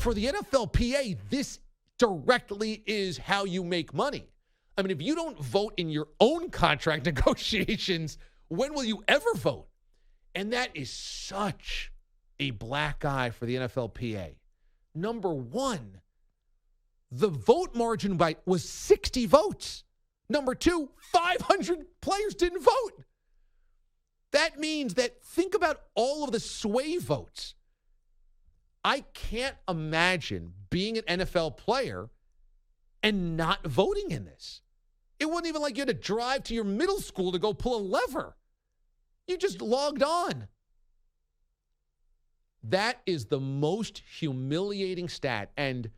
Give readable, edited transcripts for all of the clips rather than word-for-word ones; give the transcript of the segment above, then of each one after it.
For the NFLPA, this directly is how you make money. I mean, if you don't vote in your own contract negotiations, when will you ever vote? And that is such a black eye for the NFLPA. Number one, the vote margin was 60 votes. Number two, 500 players didn't vote. That means that think about all of the sway votes. I can't imagine being an NFL player and not voting in this. It wasn't even like you had to drive to your middle school to go pull a lever. You just logged on. That is the most humiliating stat. And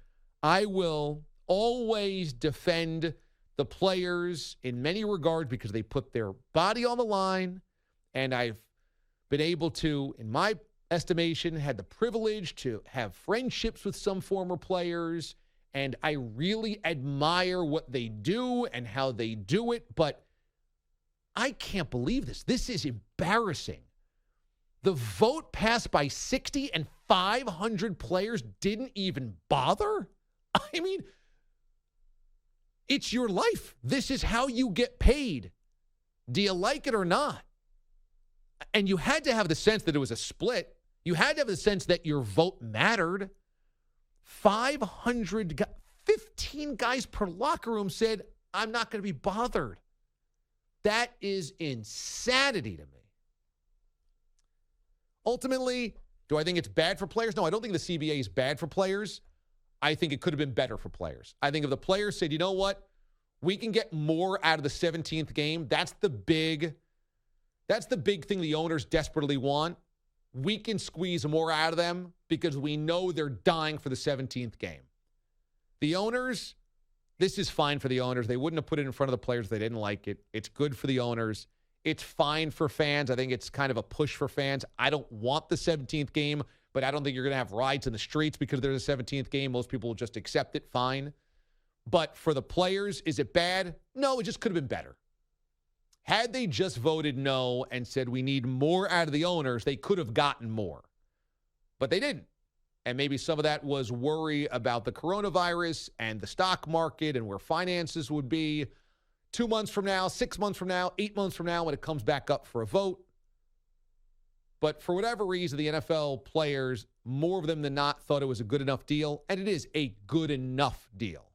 I will always defend the players in many regards because they put their body on the line. And I've been able to, in my estimation, had the privilege to have friendships with some former players. And I really admire what they do and how they do it. But I can't believe this. This is embarrassing. The vote passed by 60 and 500 players didn't even bother? I mean, it's your life. This is how you get paid. Do you like it or not? And you had to have the sense that it was a split. You had to have the sense that your vote mattered. 15 guys per locker room said, I'm not going to be bothered. That is insanity to me. Ultimately, do I think it's bad for players? No, I don't think the CBA is bad for players. I think it could have been better for players. I think if the players said, you know what, we can get more out of the 17th game. That's the big thing the owners desperately want. We can squeeze more out of them because we know they're dying for the 17th game. The owners, this is fine for the owners. They wouldn't have put it in front of the players if they didn't like it. It's good for the owners. It's fine for fans. I think it's kind of a push for fans. I don't want the 17th game, but I don't think you're going to have riots in the streets because there's a 17th game. Most people will just accept it, fine. But for the players, is it bad? No, it just could have been better. Had they just voted no and said we need more out of the owners, they could have gotten more. But they didn't. And maybe some of that was worry about the coronavirus and the stock market and where finances would be 2 months from now, 6 months from now, 8 months from now when it comes back up for a vote. But for whatever reason, the NFL players, more of them than not, thought it was a good enough deal. And it is a good enough deal.